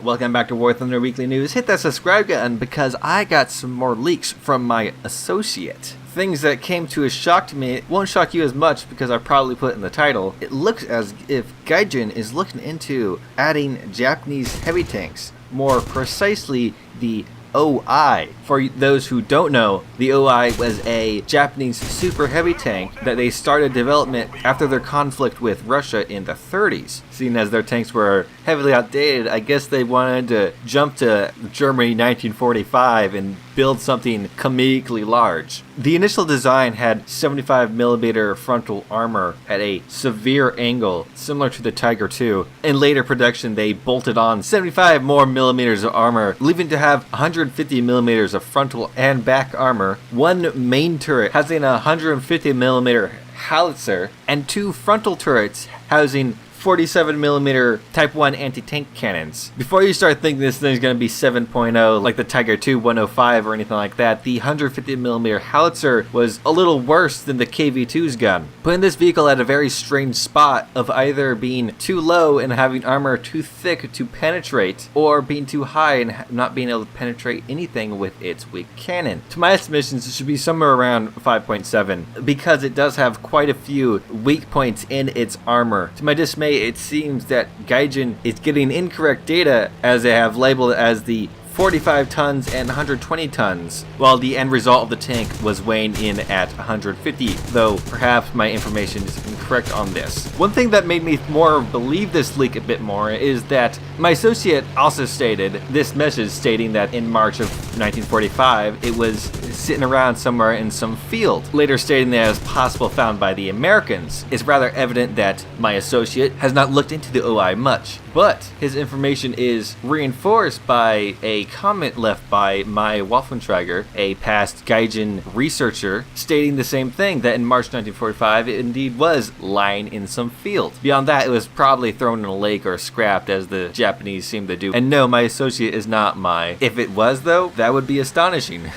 Welcome back to War Thunder Weekly News. Hit that subscribe button because I got some more leaks from my associate. Things that came to a shock to me. It won't shock you as much because I probably put it in the title. It looks as if Gaijin is looking into adding Japanese heavy tanks. More precisely, the OI. For those who don't know, the OI was a Japanese super heavy tank that they started development after their conflict with Russia in the 30s. Seeing as their tanks were heavily outdated, I guess they wanted to jump to Germany 1945 and build something comedically large. The initial design had 75mm frontal armor at a severe angle, similar to the Tiger II. In later production, they bolted on 75 more millimeters of armor, leaving to have 150mm of frontal and back armor, one main turret housing a 150mm howitzer, and two frontal turrets housing 47mm Type 1 anti-tank cannons. Before you start thinking this thing's going to be 7.0 like the Tiger II 105 or anything like that, the 150mm howitzer was a little worse than the KV-2's gun, putting this vehicle at a very strange spot of either being too low and having armor too thick to penetrate, or being too high and not being able to penetrate anything with its weak cannon. To my estimations, it should be somewhere around 5.7 because it does have quite a few weak points in its armor. To my dismay, it seems that Gaijin is getting incorrect data as they have labeled it as the 45 tons and 120 tons, while the end result of the tank was weighing in at 150, though perhaps my information is incorrect on this. One thing that made me more believe this leak a bit more is that my associate also stated this message stating that in March of 1945 it was sitting around somewhere in some field, later stating that it was possible found by the Americans. It's rather evident that my associate has not looked into the OI much, but his information is reinforced by a comment left by my Waffentrager, a past Gaijin researcher, stating the same thing, that in March 1945 it indeed was lying in some field. Beyond that, it was probably thrown in a lake or scrapped, as the Japanese seem to do. And no, my associate is not my. If it was though, that would be astonishing.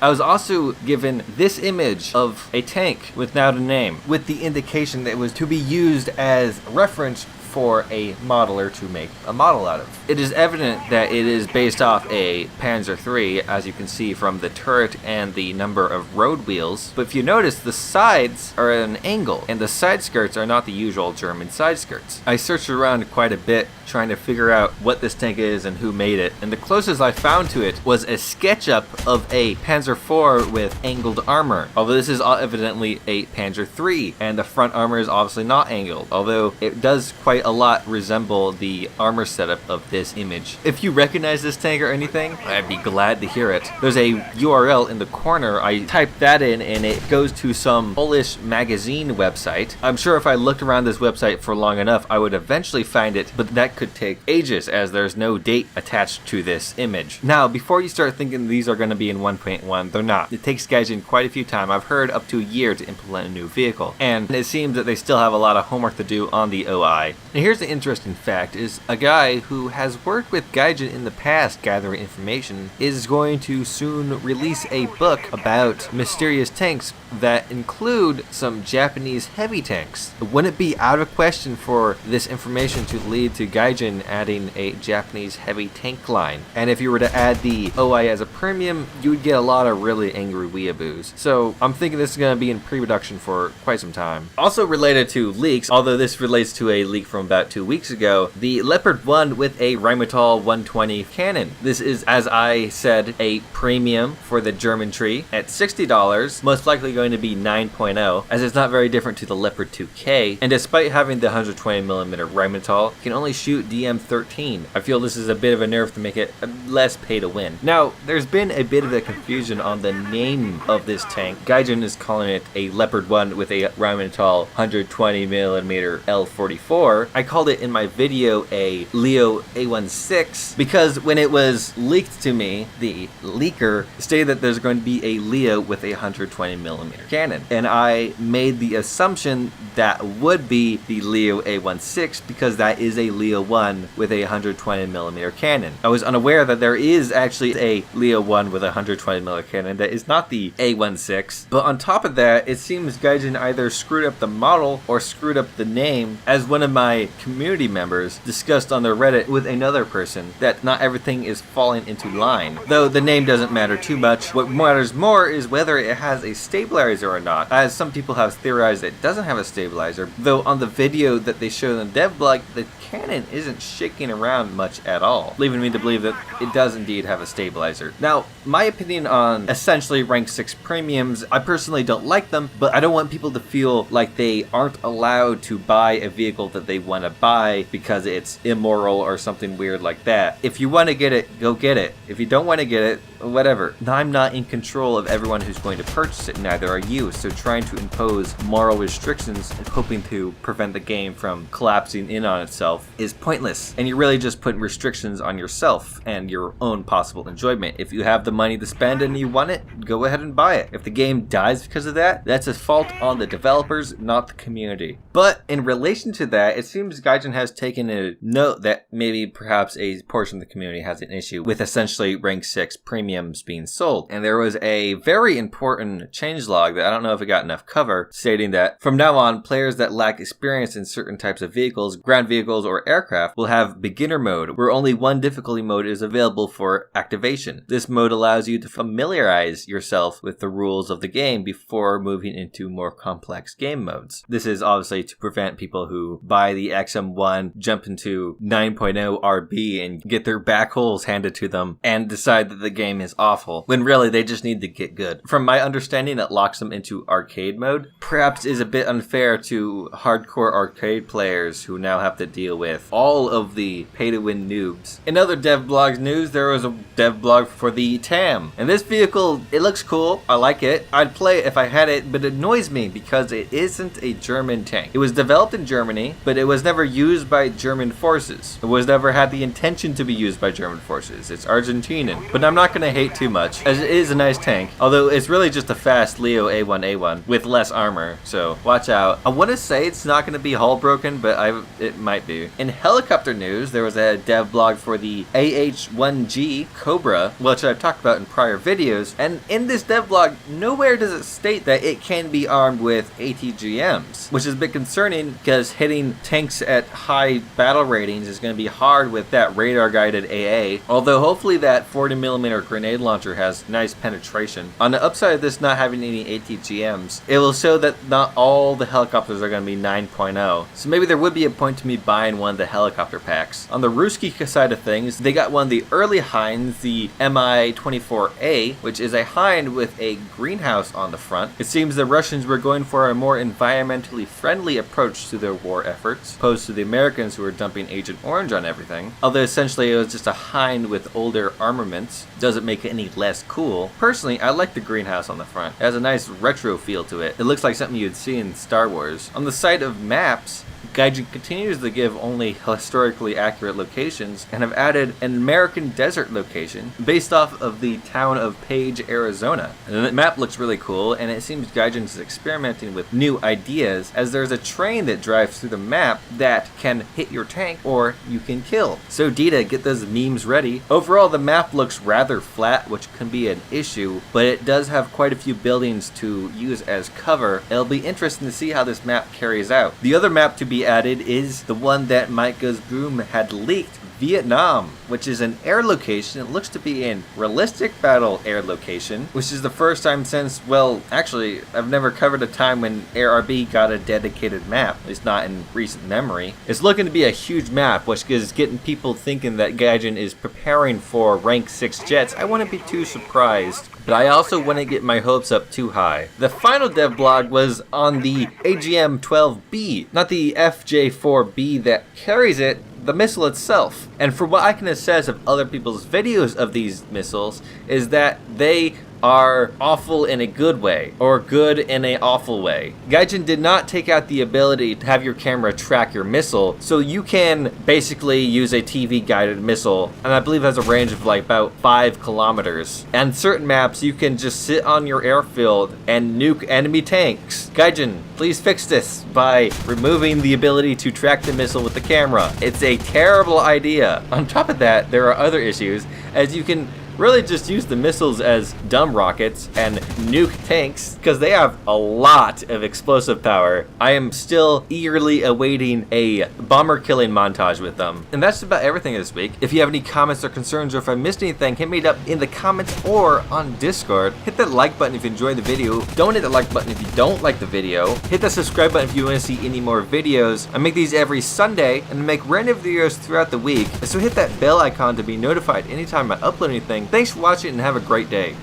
I was also given this image of a tank without a name, with the indication that it was to be used as reference for a modeler to make a model out of. It is evident that it is based off a Panzer III, as you can see from the turret and the number of road wheels, but if you notice, the sides are at an angle, and the side skirts are not the usual German side skirts. I searched around quite a bit trying to figure out what this tank is and who made it, and the closest I found to it was a SketchUp of a Panzer IV with angled armor, although this is evidently a Panzer III, and the front armor is obviously not angled, although it does quite a lot resemble the armor setup of this image. If you recognize this tank or anything, I'd be glad to hear it. There's a URL in the corner. I typed that in and it goes to some Polish magazine website. I'm sure if I looked around this website for long enough, I would eventually find it, but that could take ages as there's no date attached to this image. Now, before you start thinking these are going to be in 1.1, they're not. It takes Gaijin quite a few time. I've heard up to a year to implement a new vehicle, and it seems that they still have a lot of homework to do on the OI. Now, here's the interesting fact, is a guy who has worked with Gaijin in the past gathering information is going to soon release a book about mysterious tanks that include some Japanese heavy tanks. Wouldn't it be out of question for this information to lead to Gaijin adding a Japanese heavy tank line? And if you were to add the OI as a premium, you would get a lot of really angry weeaboos. So I'm thinking this is going to be in pre-production for quite some time. Also related to leaks, although this relates to a leak from about 2 weeks ago, the Leopard 1 with a Rheinmetall 120 cannon. This is, as I said, a premium for the German tree at $60, most likely going to be 9.0, as it's not very different to the Leopard 2K, and despite having the 120mm Rheinmetall, it can only shoot DM13. I feel this is a bit of a nerf to make it less pay to win. Now, there's been a bit of a confusion on the name of this tank. Gaijin is calling it a Leopard 1 with a Rheinmetall 120mm L44. I called it in my video a Leo A16 because when it was leaked to me, the leaker stated that there's going to be a Leo with a 120mm cannon, and I made the assumption that would be the Leo A16 because that is a Leo 1 with a 120mm cannon. I was unaware that there is actually a Leo 1 with a 120mm cannon that is not the A16, but on top of that, it seems Gaijin either screwed up the model or screwed up the name, as one of my my community members discussed on their Reddit with another person that not everything is falling into line. Though the name doesn't matter too much, what matters more is whether it has a stabilizer or not, as some people have theorized it doesn't have a stabilizer, though on the video that they showed in the dev blog, the cannon isn't shaking around much at all, leaving me to believe that it does indeed have a stabilizer. Now, my opinion on essentially rank 6 premiums, I personally don't like them, but I don't want people to feel like they aren't allowed to buy a vehicle that they want to buy because it's immoral or something weird like that. If you want to get it, go get it. If you don't want to get it, whatever. I'm not in control of everyone who's going to purchase it, neither are you, so trying to impose moral restrictions and hoping to prevent the game from collapsing in on itself is pointless, and you're really just putting restrictions on yourself and your own possible enjoyment. If you have the money to spend and you want it, go ahead and buy it. If the game dies because of that, that's a fault on the developers, not the community. But in relation to that, it seems Gaijin has taken a note that maybe perhaps a portion of the community has an issue with essentially rank 6 premiums being sold. And there was a very important changelog that I don't know if it got enough cover, stating that from now on, players that lack experience in certain types of vehicles, ground vehicles, or aircraft will have beginner mode, where only one difficulty mode is available for activation. This mode allows you to familiarize yourself with the rules of the game before moving into more complex game modes. This is obviously to prevent people who buy the XM1, jump into 9.0 RB and get their back holes handed to them and decide that the game is awful, when really they just need to get good. From my understanding, it locks them into arcade mode. Perhaps is a bit unfair to hardcore arcade players who now have to deal with all of the pay-to-win noobs. In other dev blogs news, there was a dev blog for the TAM, and this vehicle, it looks cool. I like it. I'd play it if I had it, but it annoys me because it isn't a German tank. It was developed in Germany, but it was never used by German forces. It was never had the intention to be used by German forces. It's Argentinian, but I'm not going to hate too much, as it is a nice tank, although it's really just a fast Leo A1A1 with less armor, so watch out. I want to say it's not going to be hull broken, but it might be. In helicopter news, there was a dev blog for the AH-1G Cobra, which I've talked about in prior videos, and in this dev blog, nowhere does it state that it can be armed with ATGMs, which is a bit concerning because hitting tanks at high battle ratings is going to be hard with that radar-guided AA, although hopefully that 40mm grenade launcher has nice penetration. On the upside of this not having any ATGMs, it will show that not all the helicopters are going to be 9.0, so maybe there would be a point to me buying one of the helicopter packs. On the Ruski side of things, they got one of the early Hinds, the Mi-24A, which is a Hind with a greenhouse on the front. It seems the Russians were going for a more environmentally friendly approach to their war efforts, opposed to the Americans who were dumping Agent Orange on everything. Although essentially it was just a Hind with older armaments, doesn't make it any less cool. Personally, I like the greenhouse on the front. It has a nice retro feel to it. It looks like something you'd see in Star Wars. On the side of maps, Gaijin continues to give only historically accurate locations and have added an American desert location based off of the town of Page, Arizona. And the map looks really cool, and it seems Gaijin is experimenting with new ideas, as there's a train that drives through the map that can hit your tank or you can kill. So Dita, get those memes ready. Overall, the map looks rather flat, which can be an issue, but it does have quite a few buildings to use as cover. It'll be interesting to see how this map carries out. The other map to be added is the one that Mike Goes Boom had leaked, Vietnam, which is an air location. It looks to be a realistic battle air location, which is the first time since, well, actually, I've never covered a time when Air RB got a dedicated map, at least not in recent memory. It's looking to be a huge map, which is getting people thinking that Gaijin is preparing for rank 6 jets. I wouldn't be too surprised, but I also wouldn't get my hopes up too high. The final dev blog was on the AGM-12B, not the FJ-4B that carries it, the missile itself. And from what I can assess of other people's videos of these missiles, is that they are awful in a good way, or good in a awful way. Gaijin did not take out the ability to have your camera track your missile, so you can basically use a TV guided missile, and I believe it has a range of like about 5 kilometers. And certain maps you can just sit on your airfield and nuke enemy tanks. Gaijin, please fix this by removing the ability to track the missile with the camera. It's a terrible idea. On top of that, there are other issues, as you can really just use the missiles as dumb rockets and nuke tanks because they have a lot of explosive power. I am still eagerly awaiting a bomber killing montage with them. And that's about everything this week. If you have any comments or concerns, or if I missed anything, hit me up in the comments or on Discord. Hit that like button if you enjoyed the video. Don't hit the like button if you don't like the video. Hit that subscribe button if you want to see any more videos. I make these every Sunday and make random videos throughout the week. So hit that bell icon to be notified anytime I upload anything. Thanks for watching and have a great day.